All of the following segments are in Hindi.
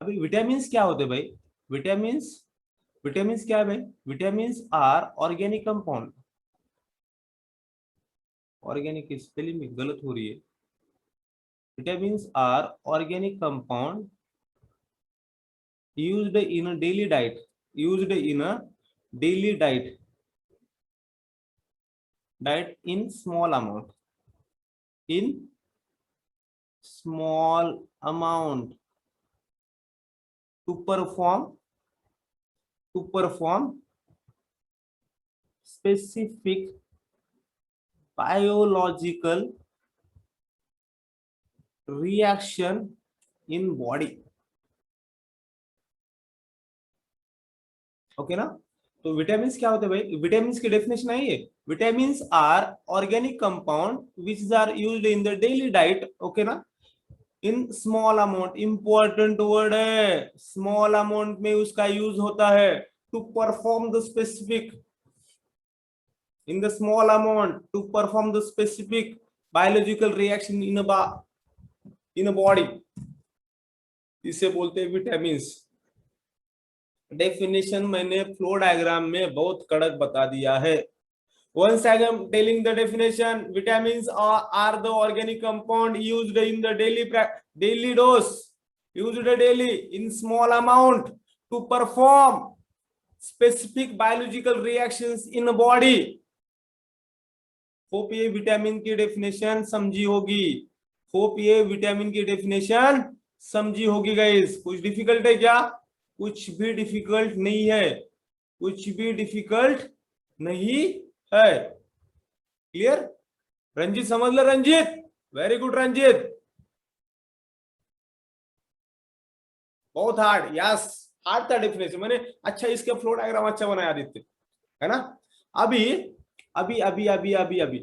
अभी विटामिन क्या होते हैं भाई? विटामिन विटामिन क्या है भाई? Vitamin are organic compound. Organic की स्पेलिंग में गलत हो रही है। Vitamin are organic compound used in a daily diet, used in a daily diet in in small amount to perform specific biological reaction in body. Okay ना? तो विटामिन क्या होते हैं भाई? विटामिन की डेफिनेशन है ये, vitamin are organic compound which are used in the daily diet, okay ना, in small amount. Important word है, स्मॉल अमाउंट में उसका यूज होता है to perform the specific, in the small amount to perform the specific biological reaction in a body, इसे बोलते हैं विटामिन। डेफिनेशन मैंने फ्लो डायग्राम में बहुत कड़क बता दिया है। Once I am telling the definition, vitamins are the organic compound used in the daily dose, used daily in small amount to perform specific biological reactions in the body. Hope ये विटामिन की डेफिनेशन समझी होगी, होप ये विटामिन की डेफिनेशन समझी होगी गाइस। कुछ डिफिकल्ट है क्या? कुछ भी डिफिकल्ट नहीं है, कुछ भी डिफिकल्ट नहीं है। क्लियर? रंजीत समझ लो, रंजीत, वेरी गुड रंजीत, बहुत हार्ड, यस हार्ड था डेफिनेशन मैंने। अच्छा इसका फ्लो डायग्राम अच्छा बनाया आदित्य, है ना? अभी अभी अभी अभी अभी अभी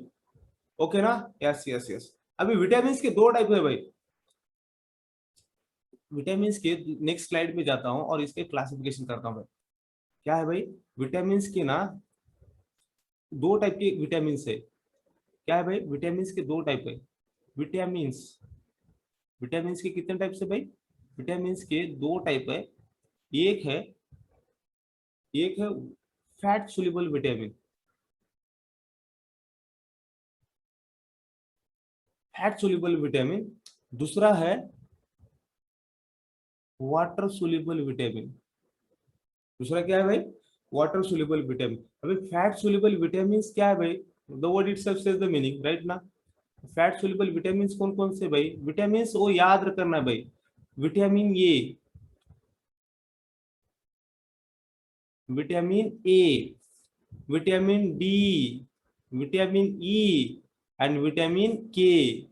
ओके ना? Yes yes yes. अभी विटामिन के दो टाइप है भाई। विटामिन के नेक्स्ट स्लाइड में जाता हूं और इसके क्लासिफिकेशन करता हूं भाई। क्या है भाई? विटामिन के ना दो टाइप के विटामिन है। क्या है भाई? विटामिन के दो टाइप है। विटामिन विटामिन के कितने टाइप से भाई? विटामिन के दो टाइप है। एक है fat soluble vitamin, fat soluble vitamin. दूसरा है वाटर सोल्यूबल विटामिन। दूसरा क्या है भाई? Water soluble vitamin. अभी फैट सोल्यूबल विटामिन क्या है भाई? The word itself says the meaning, right ना? फैट सोल्यूबल विटामिन कौन कौन से भाई? विटामिन वो याद करना है भाई। Vitamin A, vitamin A, vitamin D, vitamin E and vitamin के।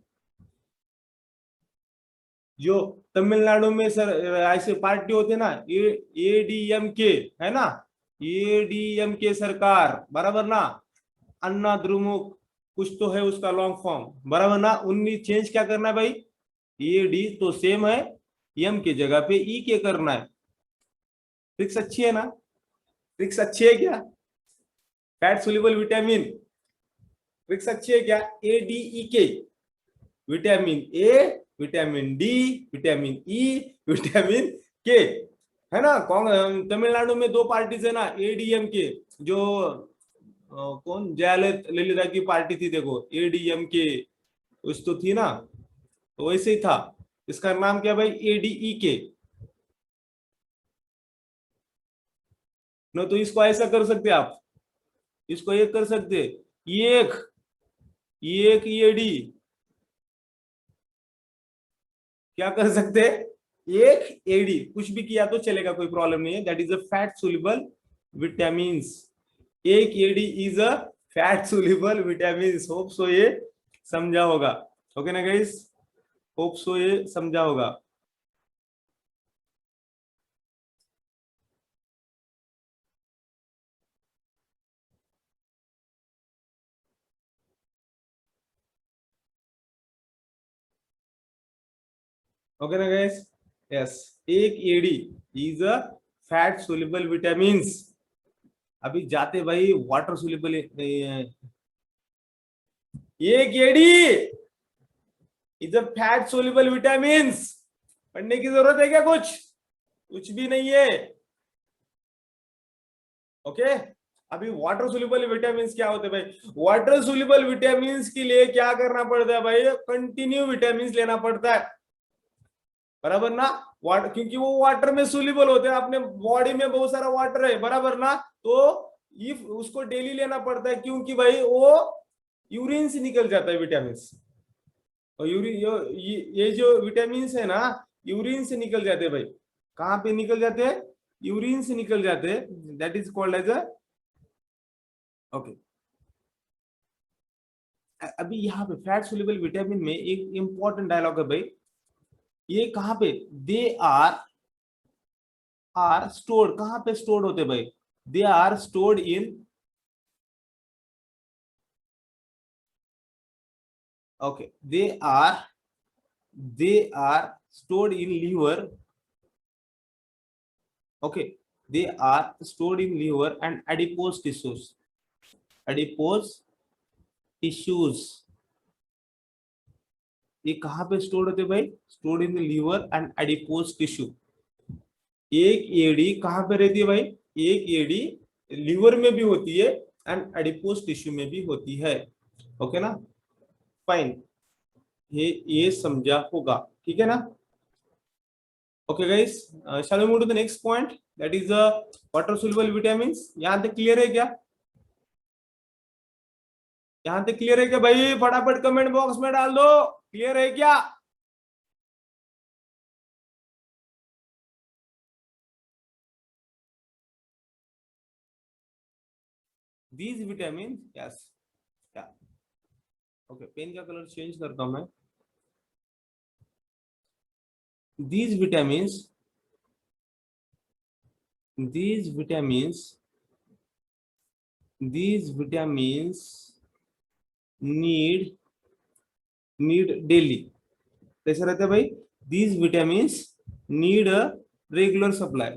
जो तमिलनाडु में सर ऐसे पार्टी होते ना, एडीएम के, है ना? एडीएम के सरकार, बराबर ना? अन्ना द्रुमुक कुछ तो है उसका लॉन्ग फॉर्म, बराबर ना? उन्नी चेंज क्या करना है भाई? ए डी तो सेम है, एम के जगह पे ई के करना है। ट्रिक्स अच्छी है ना? ट्रिक्स अच्छी है क्या? फैट सोल्यूबल विटामिन ट्रिक्स अच्छी है क्या? ए डी ई के, vitamin A, vitamin D, vitamin E, vitamin के, है ना? तमिलनाडु में दो पार्टीज है ना, एडीएम के, जो कौन जयललिता की पार्टी थी देखो, एडीएम के कुछ तो थी ना, तो वैसे ही था। इसका नाम क्या भाई? एडीई के। न तो इसको ऐसा कर सकते आप, इसको एक कर सकते, एक एक एडी, क्या कर सकते? एक एडी, कुछ भी किया तो चलेगा, कोई प्रॉब्लम नहीं है। That is a fat soluble vitamin. एक AD is a fat soluble vitamin. Hope so ये समझा होगा, ओके ना गाइस? होप सो ये समझा होगा। ओके ना गाइस? यस, एक AD is a fat soluble vitamin. अभी जाते भाई वाटर सोल्यूबल, एक AD is a fat soluble vitamin. पढ़ने की जरूरत है क्या कुछ? कुछ भी नहीं है। ओके, अभी वाटर सोल्यूबल विटामिन क्या होते हैं भाई? वाटर सोल्यूबल विटामिन के लिए क्या करना पड़ता है भाई? कंटिन्यू विटामिन लेना पड़ता है, बराबर ना? वाटर, क्योंकि वो वाटर में सोल्यूबल होते हैं, अपने बॉडी में बहुत सारा वाटर है, बराबर ना? तो इफ उसको डेली लेना पड़ता है, क्योंकि भाई वो यूरिन से निकल जाता है विटामिन। और यूरिन, ये जो विटामिन है ना, यूरिन से निकल जाते हैं भाई। कहाँ पे निकल जाते हैं? यूरिन से निकल जाते हैं, that is called as a, okay. अभी यहाँ पे फैट सोल्यूबल विटामिन में एक इंपॉर्टेंट डायलॉग है भाई, ये कहाँ पे? दे आर स्टोर्ड, कहाँ पे स्टोर्ड होते भाई? They are stored in, okay, they are stored in liver, okay, they are stored in liver and adipose tissues. ये कहाँ पे स्टोर्ड होते भाई? Stored in liver and adipose tissue. एक एडी कहाँ पे रहती है भाई? एक एडी लीवर में भी होती है एंड एडिपोज टिश्यू में भी होती है। ओके ना, फाइन, ये समझा होगा, ठीक है ना? Okay guys, shall we move to the next point, that is water soluble vitamins. यहां तक क्लियर है क्या? यहां तक क्लियर है क्या भाई? फटाफट कमेंट बॉक्स में डाल दो, क्लियर है क्या? दीज विटामिन, यस, क्या? ओके, पेन का कलर चेंज करता हूं मैं। These vitamins, these vitamins these vitamins need daily, कैसे रहते हैं भाई? these vitamins need a regular supply,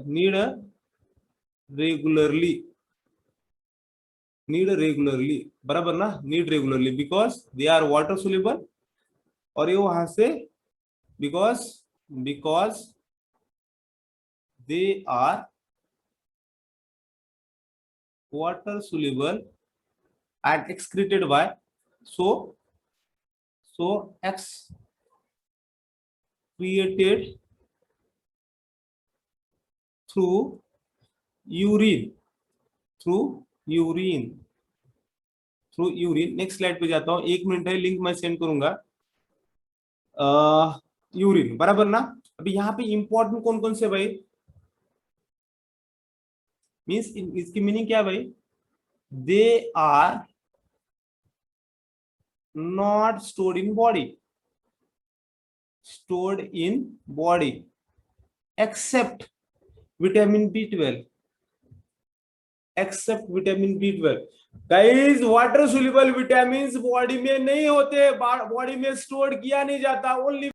regularly need regularly, बराबर ना? need regularly because they are water soluble, और ये वहां से because they are water soluble and excreted by, so excreted through urine, urine through urine. Next slide पे जाता हूं, 1 मिनट है, लिंक मैं सेंड करूंगा। यूरिन, बराबर ना? अभी यहाँ पे इंपॉर्टेंट कौन कौन से भाई? मीन्स इसकी मीनिंग क्या है भाई? They are not stored in body, stored in body except vitamin B12, except vitamin B12। Guys, water soluble vitamin body में नहीं होते, बॉडी में स्टोर किया नहीं जाता, ओनली